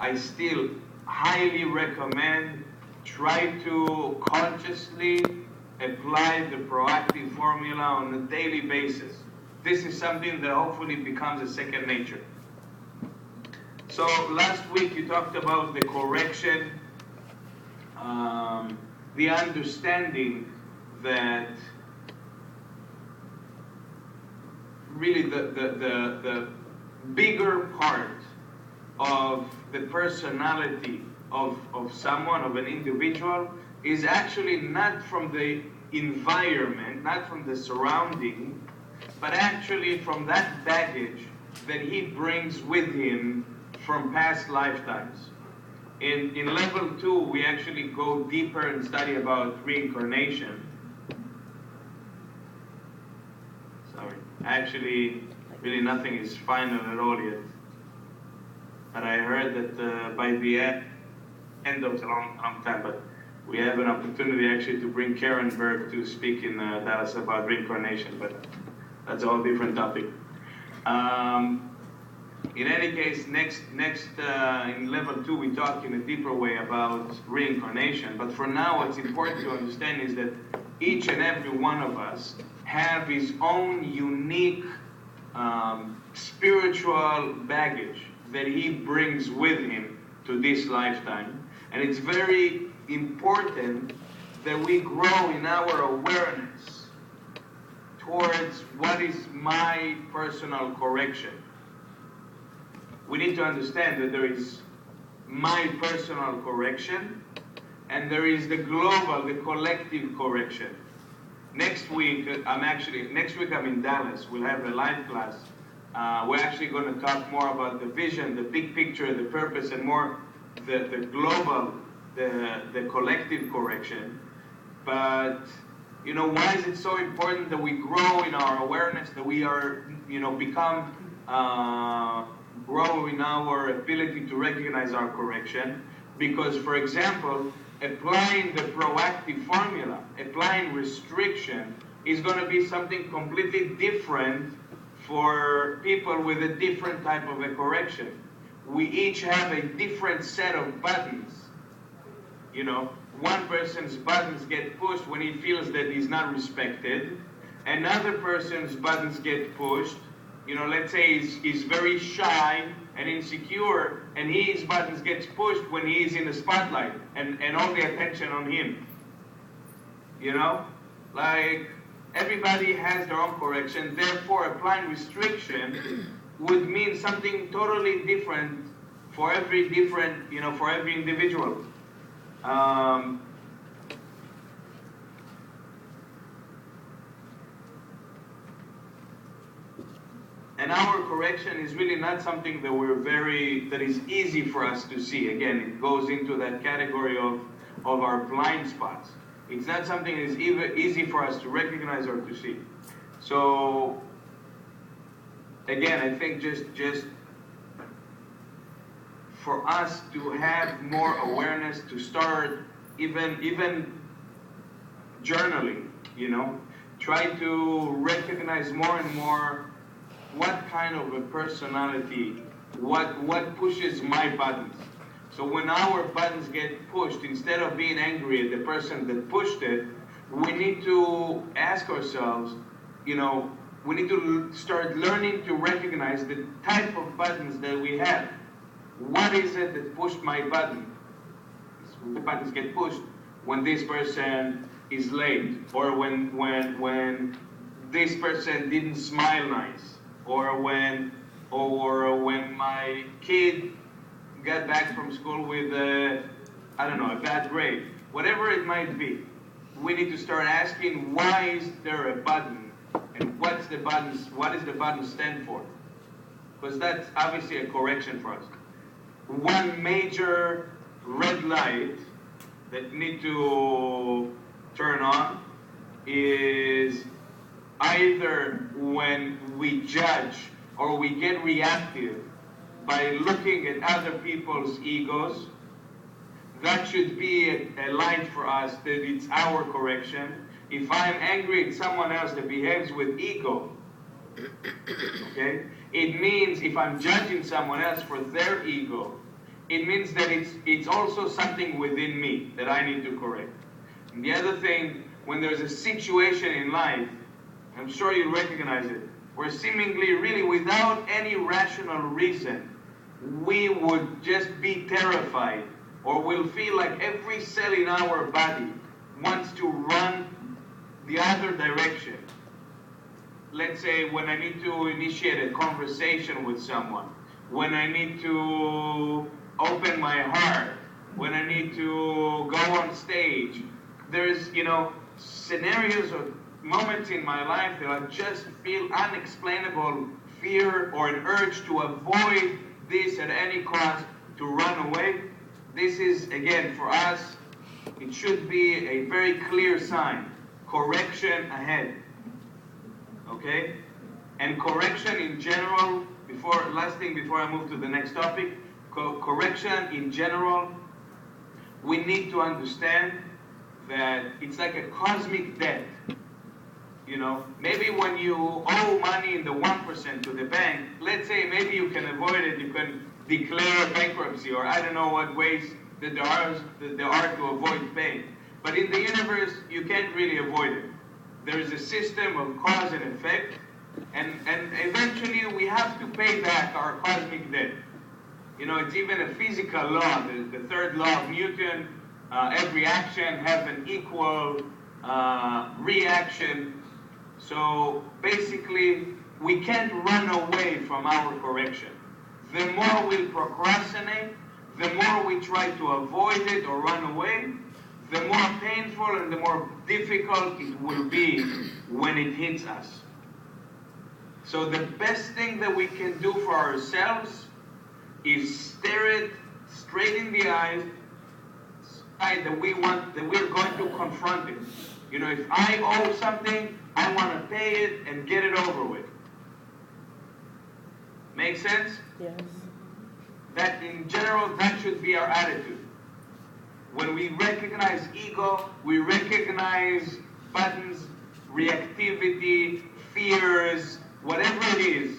I still highly recommend try to consciously apply the proactive formula on a daily basis. This is something that hopefully becomes a second nature. So last week you talked about the correction, the understanding that really the bigger part of the personality of someone, of an individual, is actually not from the environment, not from the surrounding, but actually from that baggage that he brings with him from past lifetimes. In level 2, we actually go deeper and study about reincarnation. Sorry, actually, really nothing is final at all yet. But I heard that by the end of a long time, but we have an opportunity actually to bring Karen Berg to speak in Dallas about reincarnation, but that's a whole different topic. In any case, next in level 2, we talk in a deeper way about reincarnation. But for now, what's important to understand is that each and every one of us have his own unique spiritual baggage that he brings with him to this lifetime. And it's very important that we grow in our awareness towards what is my personal correction. We need to understand that there is my personal correction and there is the global, the collective correction. Next week I'm in Dallas. We'll have a live class. We're actually going to talk more about the vision, the big picture, the purpose, and more the global, the collective correction. But why is it so important that we grow in our awareness, that we are, grow in our ability to recognize our correction? Because, for example, applying the proactive formula, applying restriction, is going to be something completely different for people with a different type of a correction. We each have a different set of buttons. One person's buttons get pushed when he feels that he's not respected. Another person's buttons get pushed. Let's say he's very shy and insecure, and his buttons gets pushed when he's in the spotlight and all the attention on him. Like everybody has their own correction, therefore applying restriction would mean something totally different for every individual. And our correction is really not something that is easy for us to see. Again, it goes into that category of our blind spots. It's not something that is easy for us to recognize or to see. So, again, I think just for us to have more awareness, to start even journaling, try to recognize more and more what kind of a personality, what pushes my buttons. So when our buttons get pushed, instead of being angry at the person that pushed it, we need to ask ourselves, we need to start learning to recognize the type of buttons that we have. What is it that pushed my button? The buttons get pushed when this person is late, or when this person didn't smile nice, or when my kid got back from school with a bad grade. Whatever it might be, we need to start asking, why is there a button, and what does the button stand for? Because that's obviously a correction for us. One major red light that need to turn on is either when we judge or we get reactive by looking at other people's egos. That should be a light for us that it's our correction. If I'm angry at someone else that behaves with ego, okay, it means if I'm judging someone else for their ego, it means that it's also something within me that I need to correct. And the other thing, when there's a situation in life, I'm sure you recognize it, where seemingly, really without any rational reason, we would just be terrified, or will feel like every cell in our body wants to run the other direction. Let's say when I need to initiate a conversation with someone, when I need to open my heart, when I need to go on stage. There's, scenarios or moments in my life that I just feel unexplainable fear or an urge to avoid this at any cost, to run away. This is, again, for us, it should be a very clear sign. Correction ahead. Okay? And correction in general, last thing before I move to the next topic, correction in general, we need to understand that it's like a cosmic debt. Maybe when you owe money in the 1% to the bank, let's say maybe you can avoid it, you can declare bankruptcy, or I don't know what ways that there are to avoid paying. But in the universe, you can't really avoid it. There is a system of cause and effect, and eventually we have to pay back our cosmic debt. It's even a physical law, the third law of Newton. Every action has an equal reaction. So basically, we can't run away from our correction. The more we procrastinate, the more we try to avoid it or run away, the more painful and the more difficult it will be when it hits us. So the best thing that we can do for ourselves is stare it straight in the eyes, that we're going to confront it. If I owe something, I want to pay it and get it over with. Make sense? Yes. That in general, that should be our attitude. When we recognize ego, we recognize buttons, reactivity, fears, whatever it is,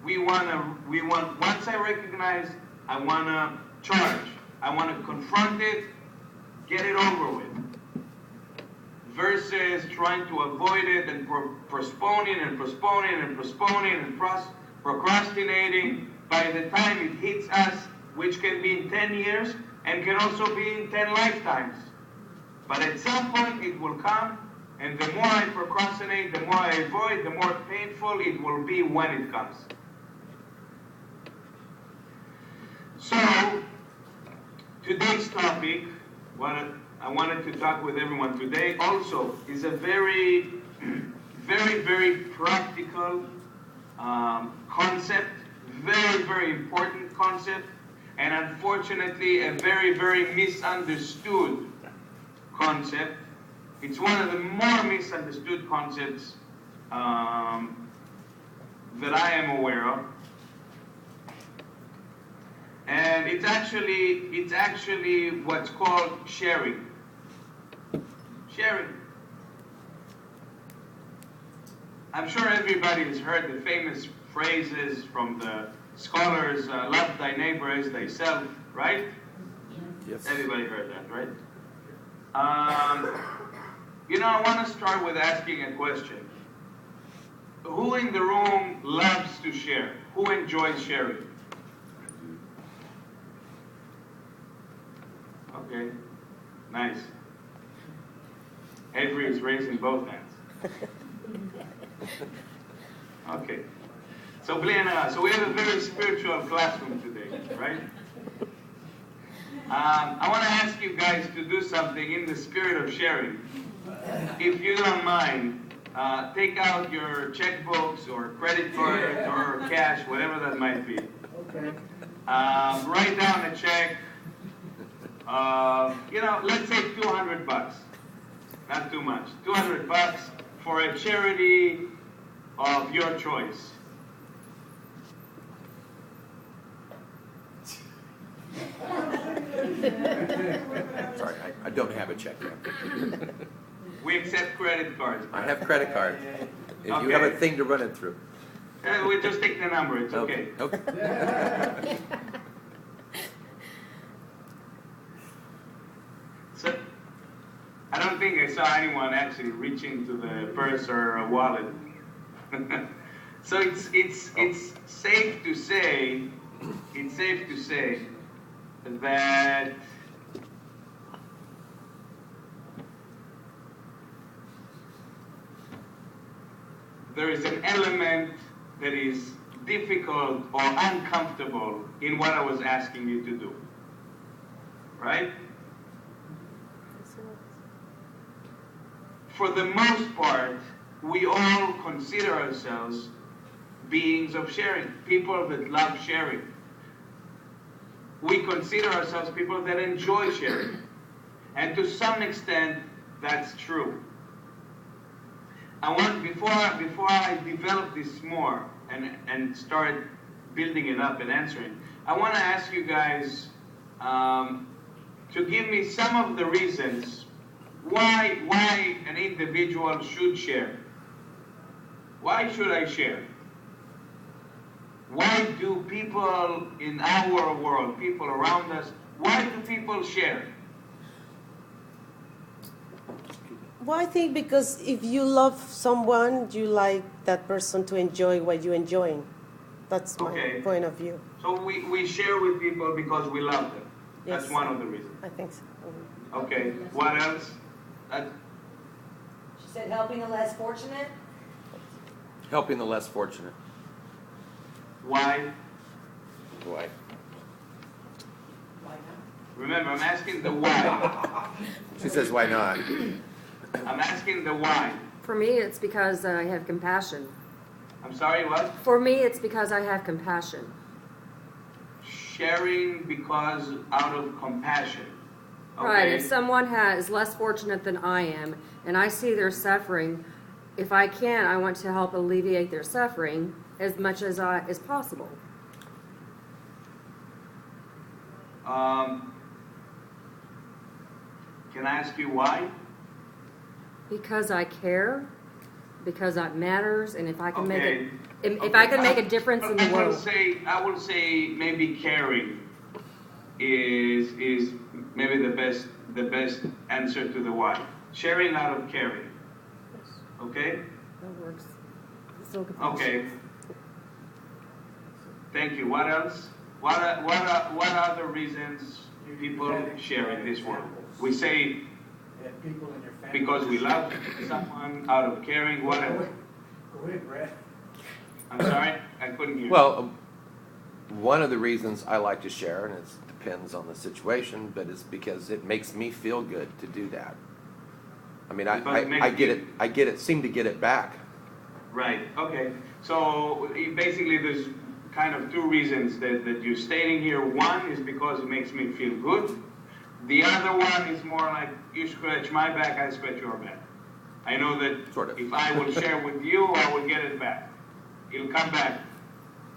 once I recognize, I want to charge. I want to confront it, get it over with. Versus trying to avoid it and postponing and procrastinating. By the time it hits us, which can be in 10 years and can also be in 10 lifetimes. But at some point it will come, and the more I procrastinate, the more I avoid, the more painful it will be when it comes. So, today's topic, what I wanted to talk with everyone today also is a very, very, very practical concept, very, very important concept, and unfortunately a very, very misunderstood concept. It's one of the more misunderstood concepts that I am aware of. And it's actually what's called sharing. Sharing. I'm sure everybody has heard the famous phrases from the scholars, love thy neighbor as thyself, right? Yes. Everybody heard that, right? I want to start with asking a question. Who in the room loves to share? Who enjoys sharing? Okay, nice. Avery is raising both hands. Okay. So we have a very spiritual classroom today, right? I want to ask you guys to do something in the spirit of sharing. If you don't mind, take out your checkbooks or credit cards or cash, whatever that might be. Okay. Write down a check. Let's say $200. Not too much. $200 for a charity of your choice. Sorry, I don't have a check yet. We accept credit cards. I have credit cards. If you have a thing to run it through. We just take the number. It's okay. Okay. don't think I saw anyone actually reaching to the purse or a wallet. So it's safe to say, that there is an element that is difficult or uncomfortable in what I was asking you to do. Right? For the most part, we all consider ourselves beings of sharing, people that love sharing. We consider ourselves people that enjoy sharing. And to some extent, that's true. I want, before I develop this more and start building it up and answering, I want to ask you guys to give me some of the reasons why an individual should share. Why should I share? Why do people in our world, people around us, why do people share? Well, I think because if you love someone, you like that person to enjoy what you're enjoying. That's my point of view. So we share with people because we love them. Yes. That's one of the reasons. I think so. Okay, what else? She said helping the less fortunate. Helping the less fortunate. Why? Why? Why not? Remember, I'm asking the why. She says, why not? I'm asking the why. For me, it's because I have compassion. I'm sorry, what? For me, it's because I have compassion. Sharing because out of compassion. Okay. Right. If someone is less fortunate than I am, and I see their suffering, if I can, I want to help alleviate their suffering as much as possible. Can I ask you why? Because I care, because that matters, and if I can Okay. I can make a difference in the I world. will say maybe caring is maybe the best answer to the why. Sharing out of caring. Okay? That works. Still compassion. Okay. Thank you. What else? What are the reasons people share in this world? We say people in your family. because we love someone, out of caring. What else? Go ahead, Brad. I'm sorry, I couldn't hear. Well, one of the reasons I like to share, and it depends on the situation, but it's because it makes me feel good to do that. I mean, I get it, seem to get it back. Right. Okay. So basically, there's kind of two reasons that you're stating here. One is because it makes me feel good. The other one is more like you scratch my back, I scratch your back. I know that Sort of. if I will share with you, I will get it back. It'll come back.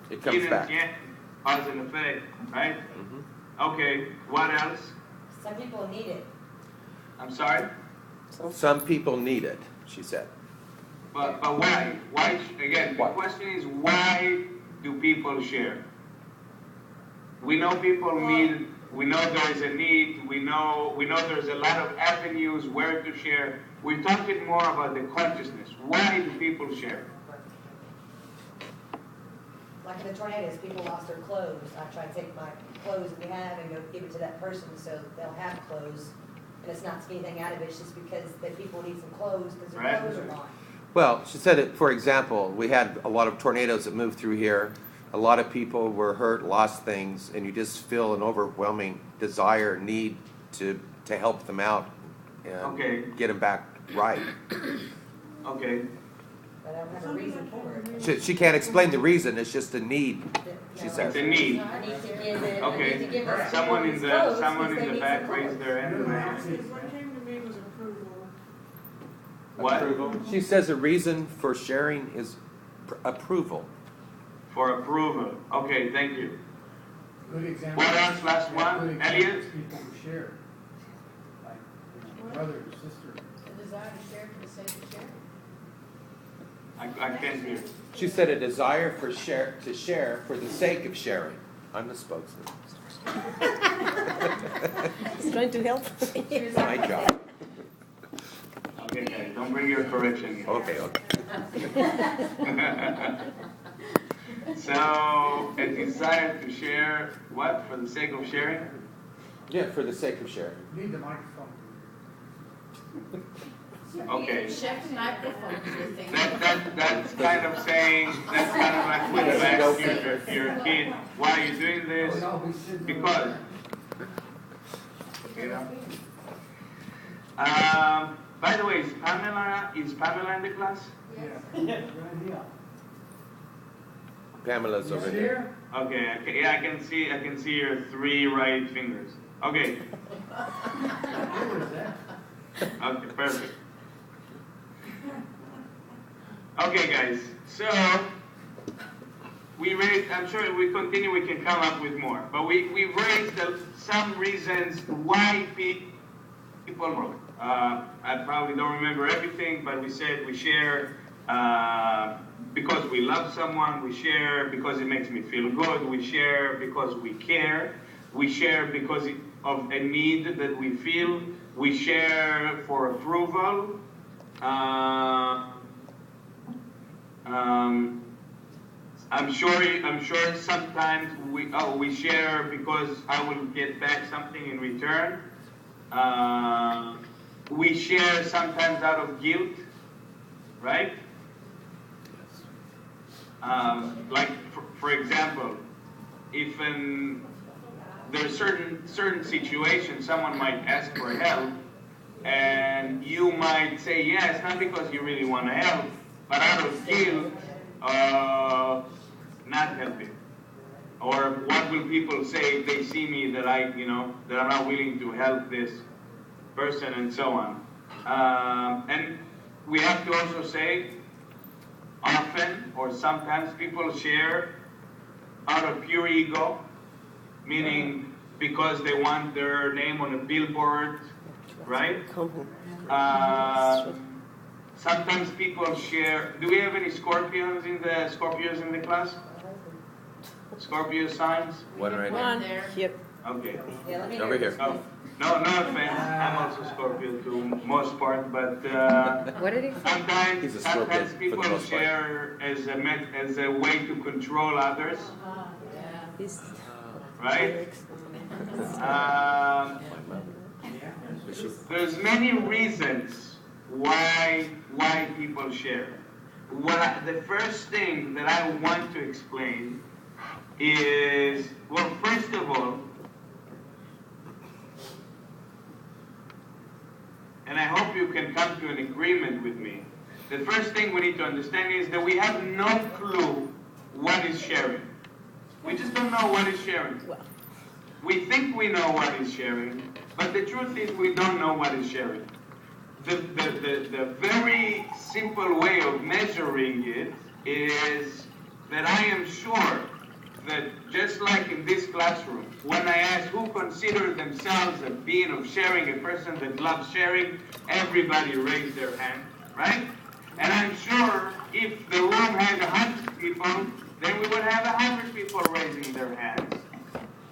It comes back. Yeah, cause and effect, right? Mm-hmm. Okay. What else? Some people need it. I'm sorry. Some people need it, she said. But why? Why again? The Why? question is why do people share? We know people need. We know there is a need. We know there's a lot of avenues where to share. We're talking more about the consciousness. Why do people share? Like in the tornadoes, people lost their clothes. I try to take my clothes that we have and go give it to that person so they'll have clothes. And it's not to get anything out of it, it's just because the people need some clothes because their Right. clothes are gone. Well, she said it, for example, we had a lot of tornadoes that moved through here. A lot of people were hurt, lost things, and you just feel an overwhelming desire, need to help them out and get them back right. Okay. But I don't have a reason for it. She can't explain the reason, it's just a need, she It's says. a need. I need to give it. I need to give Okay. it Someone in clothes the someone because in they the need some back raised clothes. their hand. What came to me was approval. What? She says the reason for sharing is approval. For approval. Okay. Thank you. Good example. What else? Last one. Good example Elliot? is people who share. Like, brother or sister. The desire to share for the sake of sharing. I can't hear. She said a desire to share for the sake of sharing. I'm the spokesman. He's trying to help. My job. I'll bring your correction here. Okay. So, a desire to share what for the sake of sharing? Yeah, for the sake of sharing. Need the microphone. Okay. Check the microphone, you think. That's kind of saying, that's kind of like when you ask your kid, why are you doing this? Because, you know. By the way, is Pamela in the class? Yeah. Right here. Pamela's over here. Okay, yeah, I can see your 3 right fingers. Okay. Who is that? Okay, perfect. Okay, guys, so we raised, I'm sure if we continue, we can come up with more, but we raised some reasons why people, I probably don't remember everything, but we said we share because we love someone, we share because it makes me feel good, we share because we care, we share because of a need that we feel, we share for approval. I'm sure sometimes we share because I will get back something in return. We share sometimes out of guilt, right? Like for example, if there's certain situations someone might ask for help, and you might say yes, not because you really want to help, but out of guilt, not helping. Or what will people say if they see me that that I'm not willing to help this person and so on. And we have to also say, often or sometimes people share out of pure ego, meaning because they want their name on a billboard, right? Sometimes people share. Do we have any Scorpios in the class? Scorpio signs? One right now. there. Yep. Okay. Yeah, let me Over hear here. Oh, no offense. I'm also Scorpio to most part, but What did he say? He's a sometimes Scorpio for the people most part. share as a way to control others, He's right? There's many reasons why people share. The first thing that I want to explain is, well, first of all, and I hope you can come to an agreement with me, the first thing we need to understand is that we have no clue what is sharing. We just don't know what is sharing. We think we know what is sharing, but the truth is we don't know what is sharing. The very simple way of measuring it is that I am sure that just like in this classroom, when I ask who considers themselves a being of sharing, a person that loves sharing, everybody raised their hand, right? And I'm sure if the room had 100 people, then we would have 100 people raising their hands.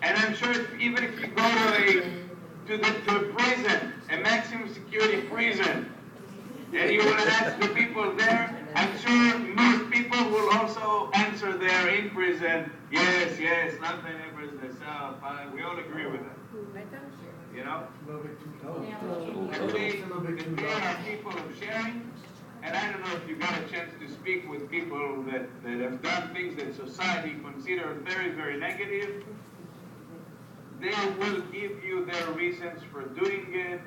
And I'm sure even if you go to a prison, a maximum security prison, and you will ask the people there, I'm sure most people will also answer there in prison, yes, nothing in prison, so we all agree with that. You know? A little bit too low. There are people of sharing, and I don't know if you got a chance to speak with people that have done things that society considers very, very negative. They will give you their reasons for doing it.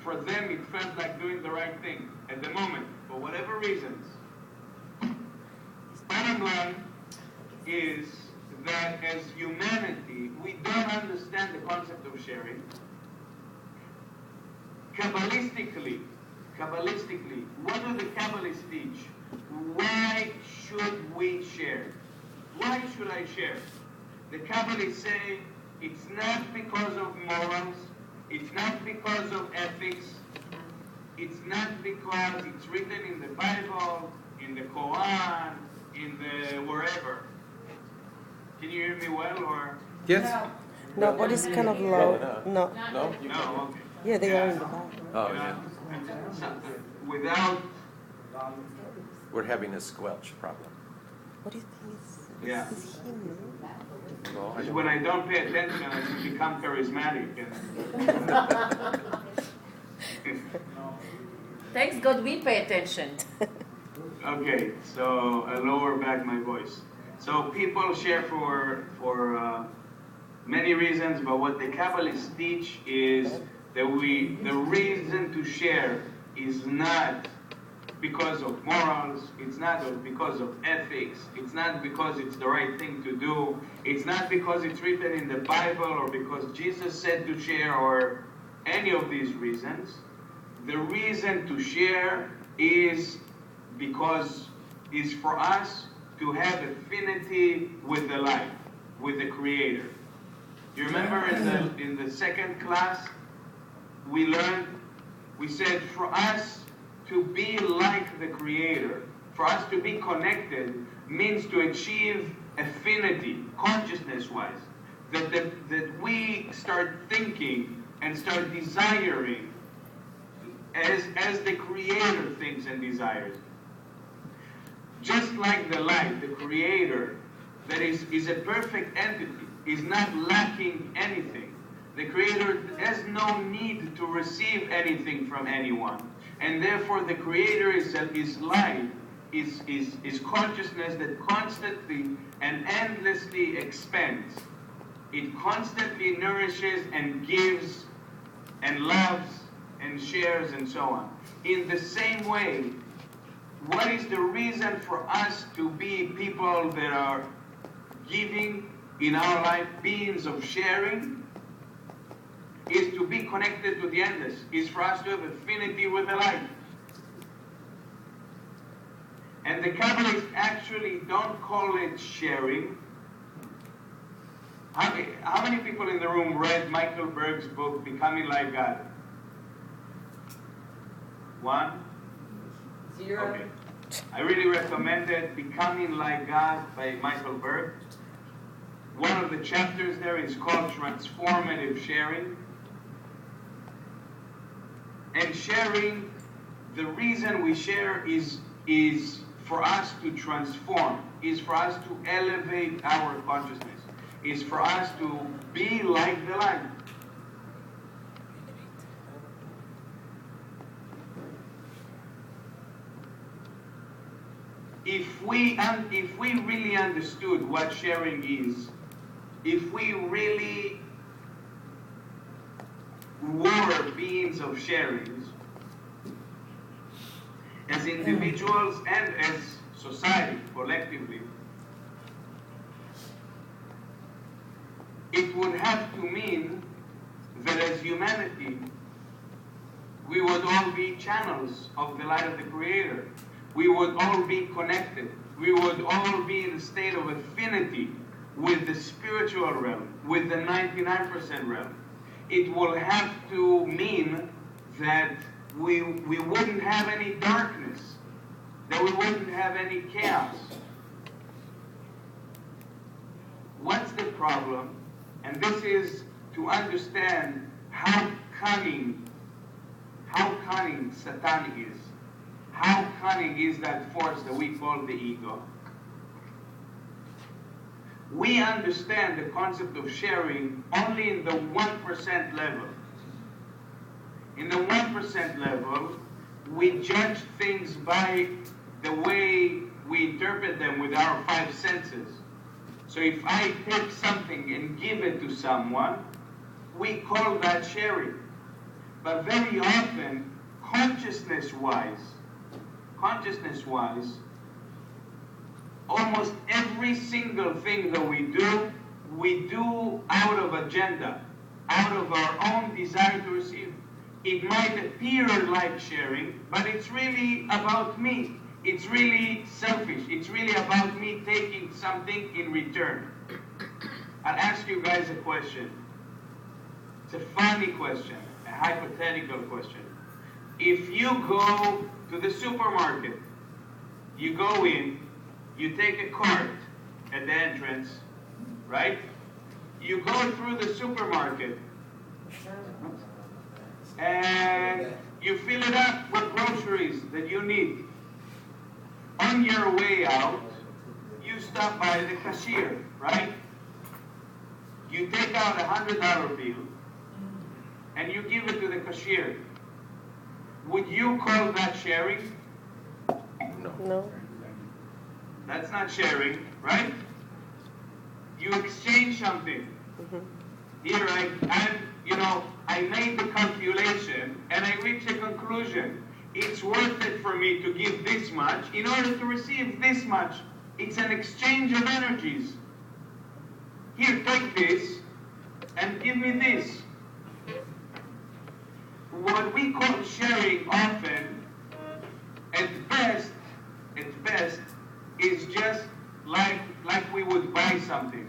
For them, it felt like doing the right thing at the moment, for whatever reasons. Bottom line is that as humanity, we don't understand the concept of sharing. Kabbalistically, what do the Kabbalists teach? Why should we share? Why should I share? The Kabbalists say it's not because of morals, it's not because of ethics, it's not because it's written in the Bible, in the Quran, in the wherever. Can you hear me well or? Yes? no, but it's kind of low. No. No? No, okay. Yeah, they are in the Bible. Oh, You know, yeah. and so- without, We're having a squelch problem. What do you think is, Yeah. is him? No? Well, I because don't- when I don't pay attention, I just become charismatic. And, Thanks God we pay attention. okay, so I lower back my voice. So people share for many reasons, but what the Kabbalists teach is that the reason to share is not because of morals, it's not because of ethics, it's not because it's the right thing to do, it's not because it's written in the Bible or because Jesus said to share or any of these reasons. The reason to share is for us to have affinity with the light, with the Creator. You remember in the second class, we said for us to be like the Creator, for us to be connected, means to achieve affinity, consciousness-wise. That we start thinking and start desiring as the Creator thinks and desires. Just like the light, the Creator, that is a perfect entity, is not lacking anything. The Creator has no need to receive anything from anyone. And therefore the Creator is light, is consciousness that constantly and endlessly expands. It constantly nourishes and gives and loves and shares and so on. In the same way, what is the reason for us to be people that are giving in our life, beings of sharing? Is to be connected to the endless, is for us to have affinity with the light. And the Kabbalists actually don't call it sharing. How many people in the room read Michael Berg's book, Becoming Like God? 1? 0. Okay. I really recommend it, Becoming Like God by Michael Berg. One of the chapters there is called Transformative Sharing. And sharing, the reason we share is for us to transform, is for us to elevate our consciousness, is for us to be like the light. If we really understood what sharing is, if we really were beings of sharings, as individuals and as society, collectively, it would have to mean that as humanity, we would all be channels of the light of the Creator. We would all be connected. We would all be in a state of affinity with the spiritual realm, with the 99% realm. It will have to mean that we wouldn't have any darkness, that we wouldn't have any chaos. What's the problem? And this is to understand how cunning Satan is. How cunning is that force that we call the ego. We understand the concept of sharing only in the 1% level. In the 1% level, we judge things by the way we interpret them with our 5 senses. So if I take something and give it to someone, we call that sharing. But very often, consciousness-wise, almost every single thing that we do out of agenda, out of our own desire to receive. It might appear like sharing, but it's really about me. It's really selfish. It's really about me taking something in return. I'll ask you guys a question. It's a funny question, a hypothetical question. If you go to the supermarket, you go in, you take a cart at the entrance, right? You go through the supermarket. and you fill it up with groceries that you need. On your way out, you stop by the cashier, right? You take out $100 bill and you give it to the cashier. Would you call that sharing? No. That's not sharing, right? You exchange something. Here I made the calculation and I reached a conclusion. It's worth it for me to give this much in order to receive this much. It's an exchange of energies. Here, take this and give me this. What we call sharing often, at best, is just like we would buy something.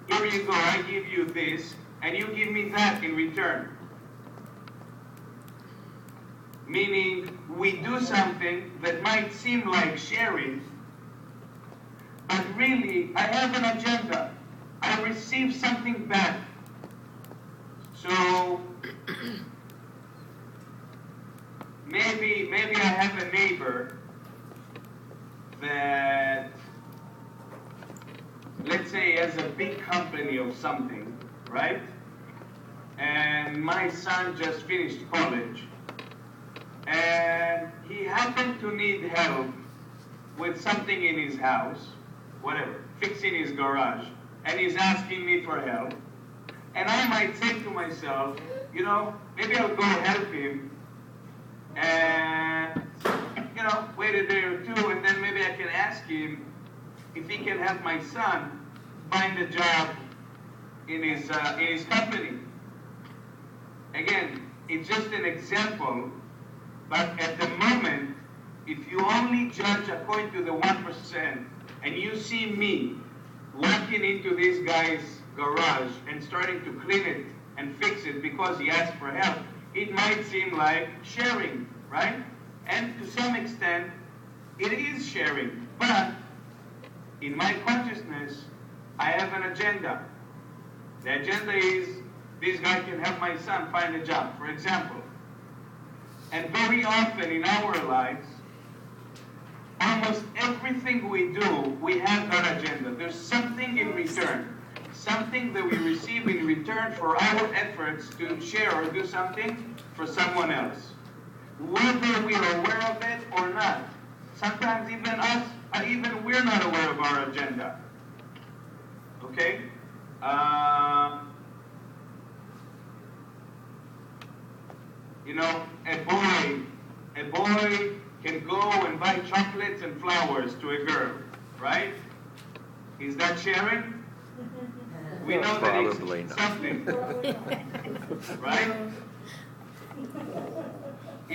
Here you go, I give you this, and you give me that in return. Meaning, we do something that might seem like sharing, but really, I have an agenda. I receive something back. So, maybe I have a neighbor that, let's say, has a big company of something, right? And my son just finished college, and he happened to need help with something in his house, whatever, fixing his garage, and he's asking me for help. And I might say to myself, maybe I'll go help him, and, wait a day or two, and then maybe I can ask him if he can help my son find a job in his company. Again, it's just an example, but at the moment, if you only judge according to the 1%, and you see me walking into this guy's garage and starting to clean it and fix it because he asked for help, it might seem like sharing, right? And to some extent, it is sharing. But in my consciousness, I have an agenda. The agenda is, this guy can help my son find a job, for example. And very often in our lives, almost everything we do, we have that agenda. There's something in return. Something that we receive in return for our efforts to share or do something for someone else. Whether we are aware of it or not. Sometimes even we're not aware of our agenda. Okay? A boy can go and buy chocolates and flowers to a girl, right? Is that sharing? We know Probably that it's not. something, right?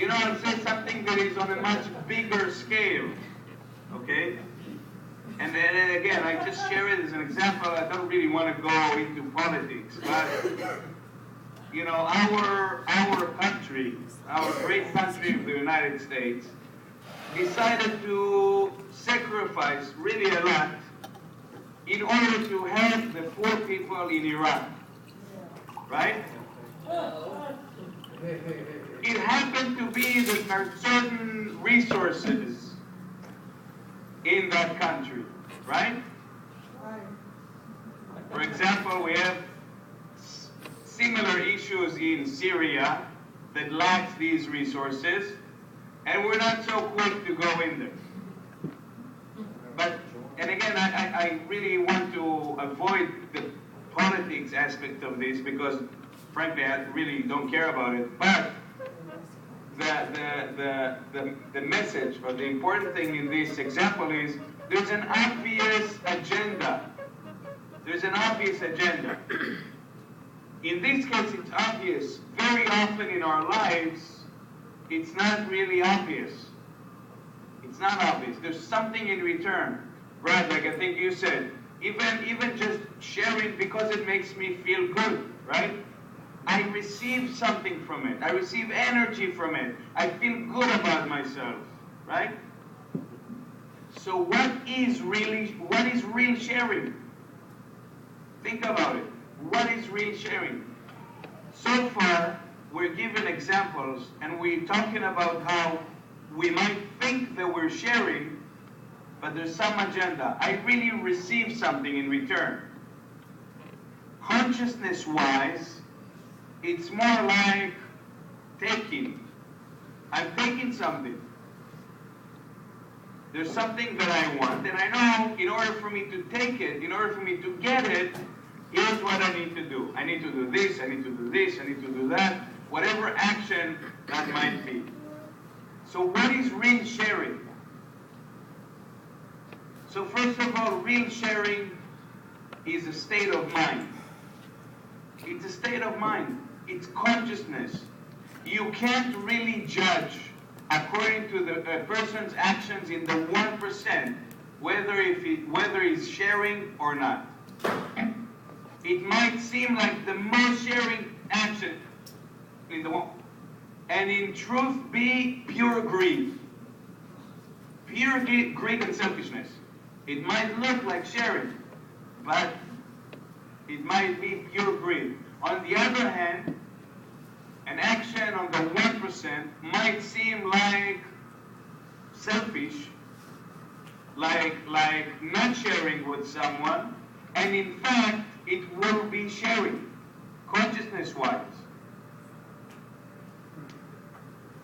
I'll say something that is on a much bigger scale, okay? And then again, I just share it as an example. I don't really want to go into politics, but our country, our great country of the United States, decided to sacrifice really a lot in order to help the poor people in Iraq, right? It happened to be that there are certain resources in that country, right? For example, we have similar issues in Syria that lacks these resources, and we're not so quick to go in there. And again, I really want to avoid the politics aspect of this because, frankly, I really don't care about it. But the message or the important thing in this example is there's an obvious agenda. There's an obvious agenda. In this case, it's obvious. Very often in our lives, it's not really obvious. It's not obvious. There's something in return. Brad, like I think you said, even just sharing because it makes me feel good, right? I receive something from it. I receive energy from it. I feel good about myself, right? So what is real sharing? Think about it. What is real sharing? So far, we're giving examples and we're talking about how we might think that we're sharing, but there's some agenda. I really receive something in return. Consciousness-wise, it's more like taking. I'm taking something. There's something that I want, and I know in order for me to take it, in order for me to get it, here's what I need to do. I need to do this, I need to do this, I need to do that, whatever action that might be. So what is real sharing? So first of all, real sharing is a state of mind. It's a state of mind. It's consciousness. You can't really judge according to the person's actions in the 1% whether he's sharing or not. It might seem like the most sharing action in the world, and in truth be pure greed. Pure greed and selfishness. It might look like sharing, but it might be pure greed. On the other hand, an action on the 1% might seem like selfish, like not sharing with someone, and in fact, it will be sharing, consciousness-wise.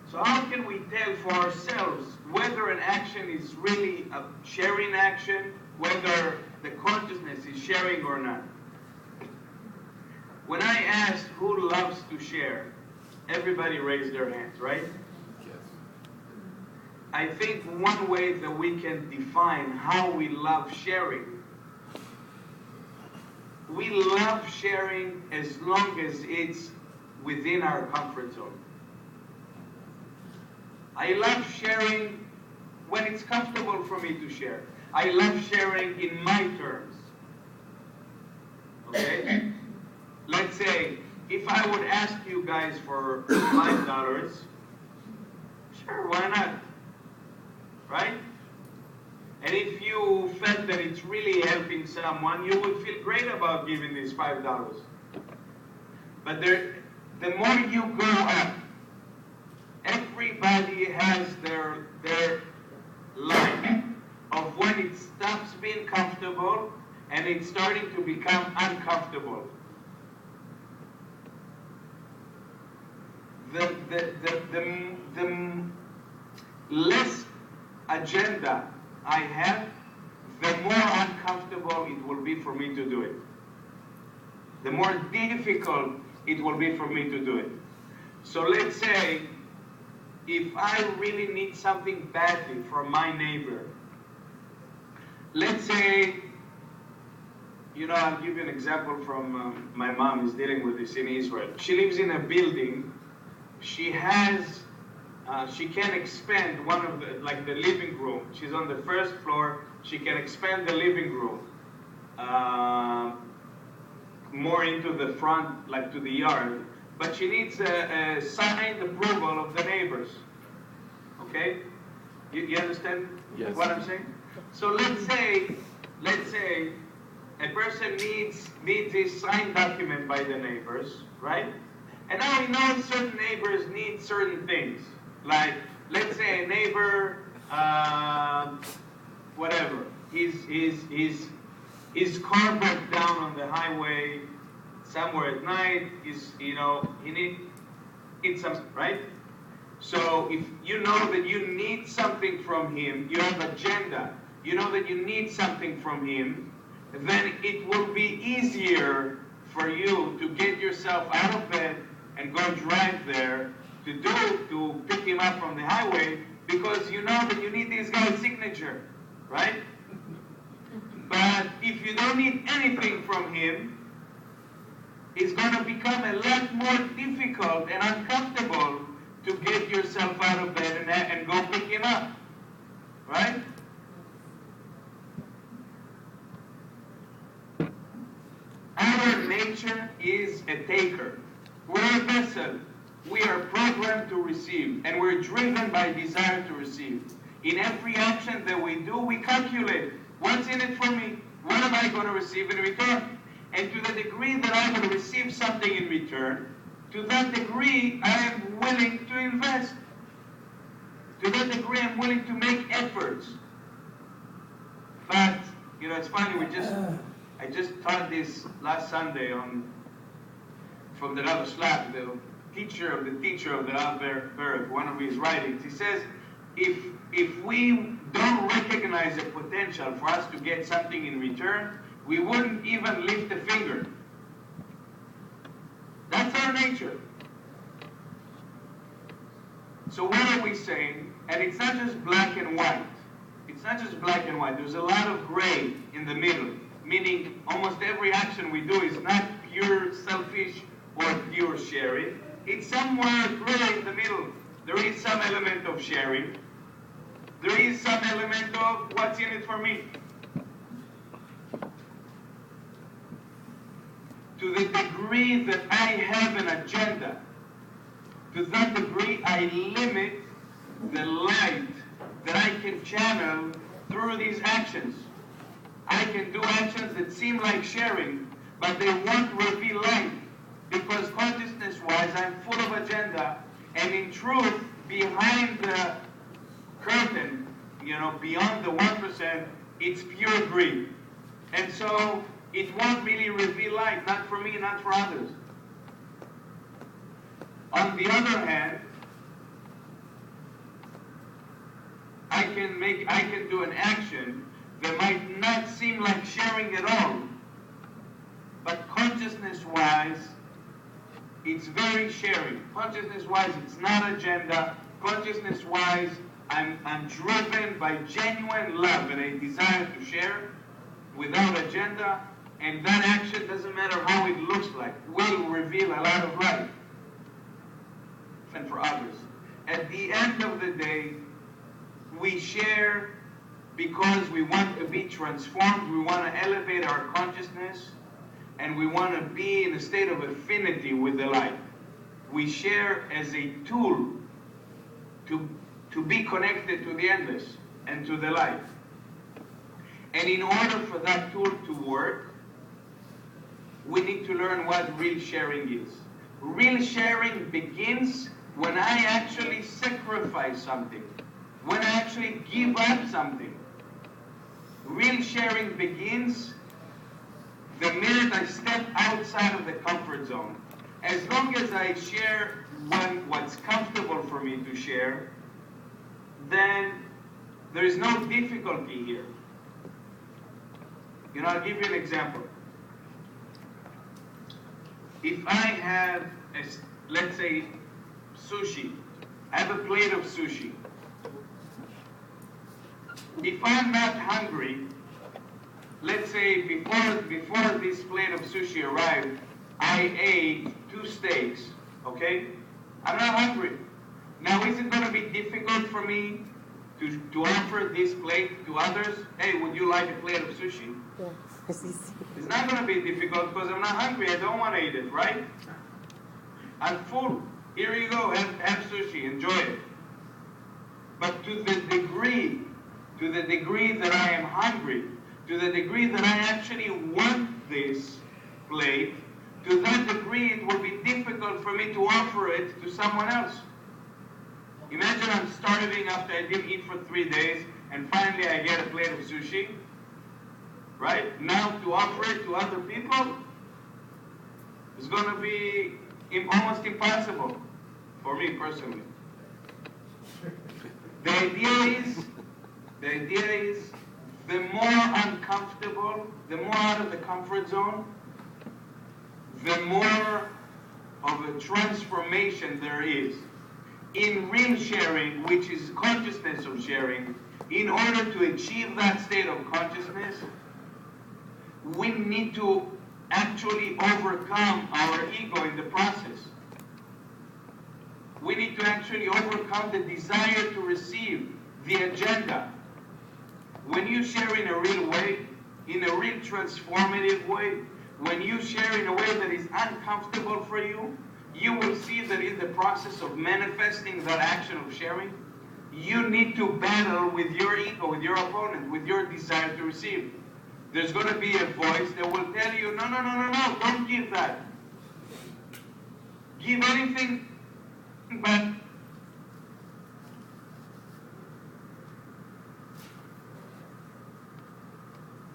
So how can we tell for ourselves whether an action is really a sharing action, whether the consciousness is sharing or not? When I asked who loves to share, everybody raised their hands, right? Yes. I think one way that we can define how we love sharing, we love sharing as long as it's within our comfort zone. I love sharing when it's comfortable for me to share. I love sharing in my terms. Okay? Let's say, if I would ask you guys for $5, sure, why not? Right? And if you felt that it's really helping someone, you would feel great about giving these $5. But the more you go up, everybody has their line of when it stops being comfortable and it's starting to become uncomfortable. The less agenda I have, the more uncomfortable it will be for me to do it. The more difficult it will be for me to do it. So let's say, if I really need something badly from my neighbor, let's say, I'll give you an example from my mom is dealing with this in Israel. She lives in a building. She can expand one of the living room. She's on the first floor. She can expand the living room more into the front, like to the yard. But she needs a signed approval of the neighbors. Okay? You understand Yes. what I'm saying? So let's say a person needs this signed document by the neighbors, right? And now we know certain neighbors need certain things. Like, let's say a neighbor, whatever, his car broke down on the highway somewhere at night, he needs something, right? So if you know that you need something from him, you have agenda, you know that you need something from him, then it will be easier for you to get yourself out of bed and go drive there to pick him up from the highway, because you know that you need this guy's signature, right? But if you don't need anything from him, it's going to become a lot more difficult and uncomfortable to get yourself out of bed and go pick him up, right? Our nature is a taker. We're a vessel. We are programmed to receive, and we're driven by desire to receive. In every action that we do, we calculate, what's in it for me? What am I going to receive in return? And to the degree that I'm going to receive something in return, to that degree I am willing to invest. To that degree I'm willing to make efforts. In fact, it's funny, I just taught this last Sunday from the Rav Shlach, the teacher of the Rav Berg, one of his writings. He says, if we don't recognize the potential for us to get something in return, we wouldn't even lift a finger. That's our nature. So what are we saying? And it's not just black and white. It's not just black and white. There's a lot of gray in the middle, meaning almost every action we do is not pure selfish or pure sharing. It's somewhere gray in the middle. There is some element of sharing. There is some element of what's in it for me. To the degree that I have an agenda, to that degree I limit the light that I can channel through these actions. I can do actions that seem like sharing, but they won't reveal light, because consciousness-wise I'm full of agenda, and in truth, behind the curtain, beyond the 1%, it's pure greed. And so it won't really reveal light, not for me, not for others. On the other hand, I can do an action that might not seem like sharing at all, but consciousness-wise, it's very sharing. Consciousness-wise, it's not agenda. Consciousness-wise, I'm driven by genuine love and a desire to share without agenda, and that action, doesn't matter how it looks like, will reveal a lot of light. And for others. At the end of the day, we share because we want to be transformed, we want to elevate our consciousness, and we want to be in a state of affinity with the light. We share as a tool to be connected to the endless and to the light. And in order for that tool to work, we need to learn what real sharing is. Real sharing begins when I actually sacrifice something, when I actually give up something. Real sharing begins the minute I step outside of the comfort zone. As long as I share what's comfortable for me to share, then there is no difficulty here. I'll give you an example. If I have, let's say, sushi, I have a plate of sushi. If I'm not hungry, let's say before this plate of sushi arrived, I ate 2 steaks, okay? I'm not hungry. Now, is it going to be difficult for me to offer this plate to others? Hey, would you like a plate of sushi? Yeah, it's easy. It's not going to be difficult because I'm not hungry. I don't want to eat it, right? I'm full. Here you go. Have sushi. Enjoy it. But to the degree that I am hungry, to the degree that I actually want this plate, to that degree it will be difficult for me to offer it to someone else. Imagine I'm starving after I didn't eat for 3 days, and finally I get a plate of sushi. Right? Now to offer it to other people is going to be almost impossible for me personally. The idea is the more uncomfortable, the more out of the comfort zone, the more of a transformation there is. In real sharing, which is consciousness of sharing, in order to achieve that state of consciousness, we need to actually overcome our ego in the process. We need to actually overcome the desire to receive, the agenda. When you share in a real way, in a real transformative way, when you share in a way that is uncomfortable for you, you will see that in the process of manifesting that action of sharing, you need to battle with your ego, with your opponent, with your desire to receive. There's going to be a voice that will tell you, no, don't give that. give anything but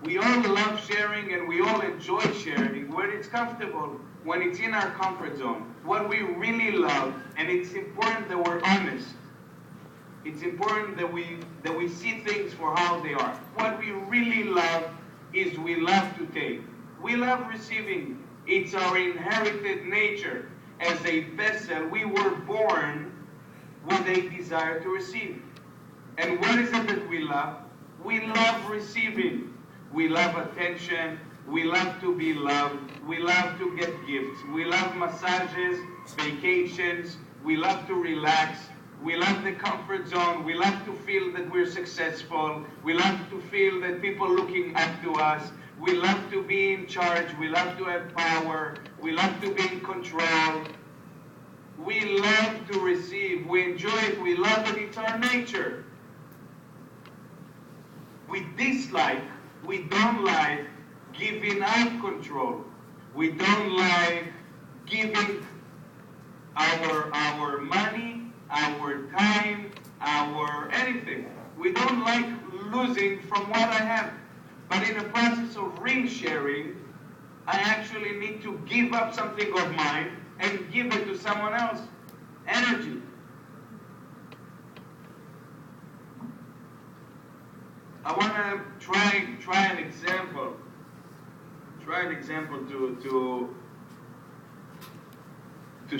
we all love sharing and we all enjoy sharing when it's comfortable, when it's in our comfort zone. What we really love, and it's important that we're honest. It's important that we see things for how they are. What we really love is we love to take. We love receiving. It's our inherited nature. As a vessel, we were born with a desire to receive. And what is it that we love? We love receiving. We love attention. We love to be loved. We love to get gifts. We love massages, vacations. We love to relax. We love the comfort zone. We love to feel that we're successful. We love to feel that people looking up to us. We love to be in charge. We love to have power. We love to be in control. We love to receive. We enjoy it. We love it. It's our nature. We dislike, we don't like giving up control. We don't like giving our money, our time, our anything. We don't like losing from what I have. But in the process of real sharing, I actually need to give up something of mine and give it to someone else. Energy. I want to try an example. Try an example to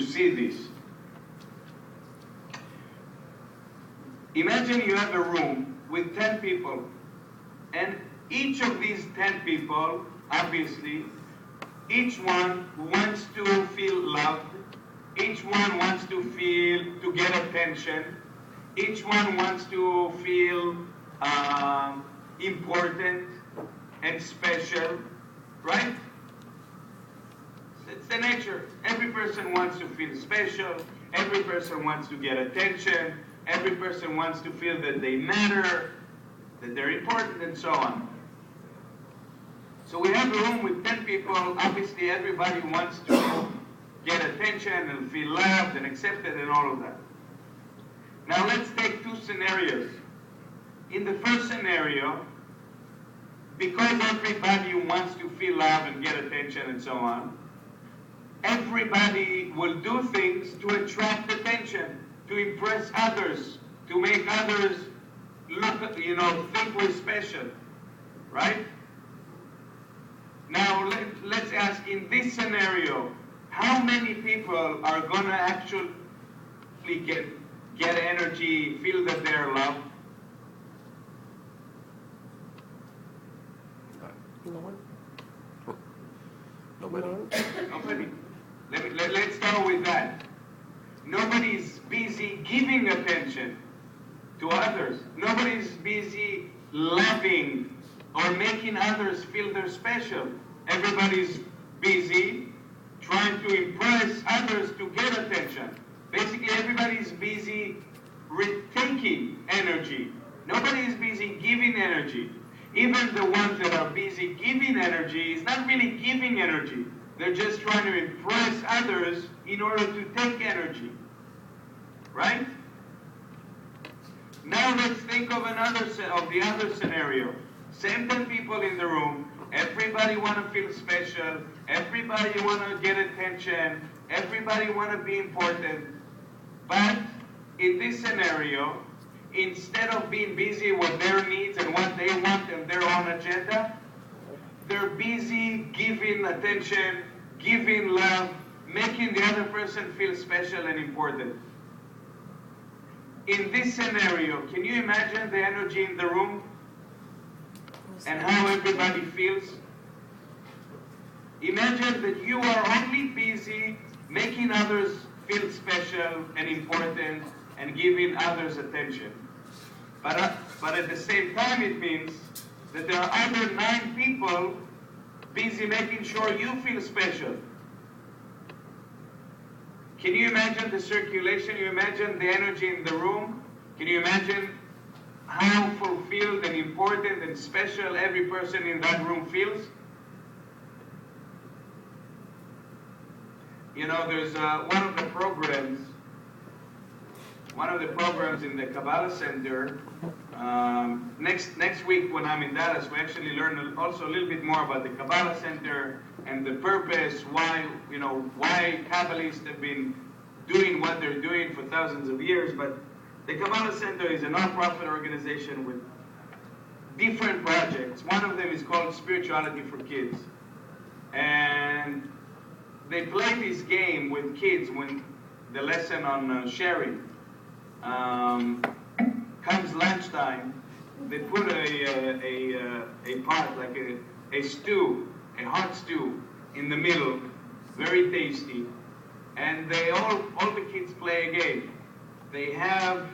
see this. Imagine you have a room with 10 people, and each of these 10 people, obviously, each one wants to feel loved. Each one wants to get attention. Each one wants to feel important and special, right? It's the nature. Every person wants to feel special. Every person wants to get attention. Every person wants to feel that they matter, that they're important, and so on. So we have a room with 10 people. Obviously, everybody wants to get attention and feel loved and accepted and all of that. Now let's take two scenarios. In the first scenario, because everybody wants to feel love and get attention and so on, everybody will do things to attract attention, to impress others, to make others look, think we're special, right? Now let's ask, in this scenario, how many people are gonna actually get energy, feel that they're loved? No one? Nobody. Nobody. Let's start with that. Nobody's busy giving attention to others. Nobody's busy loving or making others feel they're special. Everybody's busy trying to impress others to get attention. Basically, everybody's busy taking energy. Nobody is busy giving energy. Even the ones that are busy giving energy is not really giving energy. They're just trying to impress others in order to take energy. Right? Now let's think of the other scenario. Same 10 people in the room. Everybody want to feel special. Everybody want to get attention. Everybody want to be important. But in this scenario, instead of being busy with their needs and what they want and their own agenda, they're busy giving attention, giving love, making the other person feel special and important. In this scenario, can you imagine the energy in the room and how everybody feels? Imagine that you are only busy making others feel special and important and giving others attention. But at the same time, it means that there are other 9 people busy making sure you feel special. Can you imagine the circulation? Can you imagine the energy in the room? Can you imagine how fulfilled and important and special every person in that room feels? there's one of the programs in the Kabbalah Center. Next week when I'm in Dallas, we actually learn also a little bit more about the Kabbalah Center and the purpose, why Kabbalists have been doing what they're doing for thousands of years. But the Kabbalah Center is a non-profit organization with different projects. One of them is called Spirituality for Kids. And they play this game with kids when the lesson on sharing. Comes lunchtime, they put a pot, like a stew, a hot stew, in the middle, very tasty, and all the kids play a game. They have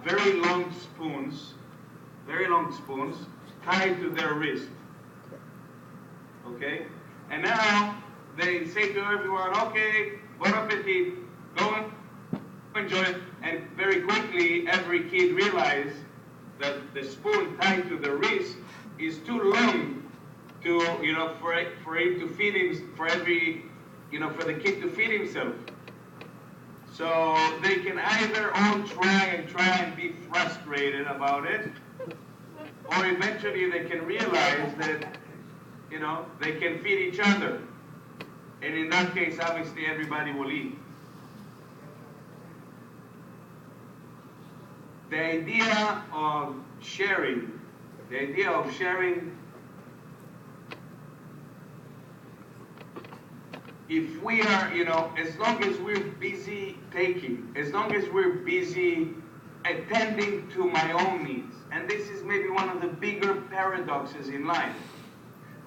very long spoons tied to their wrist. Okay, and now they say to everyone, "Okay, bon appetit, go on." Enjoy it, and very quickly every kid realizes that the spoon tied to the wrist is too long to for him to feed him for the kid to feed himself. So they can either all try and be frustrated about it, or eventually they can realize that they can feed each other, and in that case obviously everybody will eat. The idea of sharing, if we are, as long as we're busy taking, as long as we're busy attending to my own needs, and this is maybe one of the bigger paradoxes in life,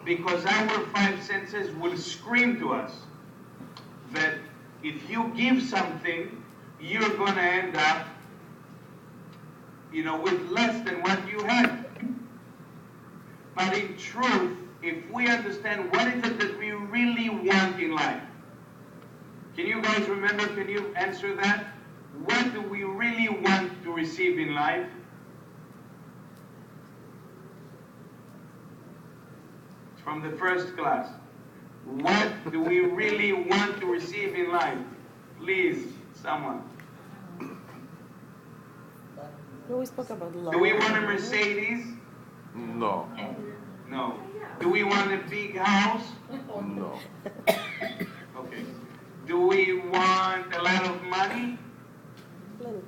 because our five senses will scream to us that if you give something, you're going to end up with less than what you had. But in truth, if we understand what is it that we really want in life, can you guys remember, can you answer that? What do we really want to receive in life? From the first class. What do we really want to receive in life? Please, someone. We always spoke about love. Do we want a Mercedes? No. No. Do we want a big house? No. Okay. Do we want a lot of money? Plenty.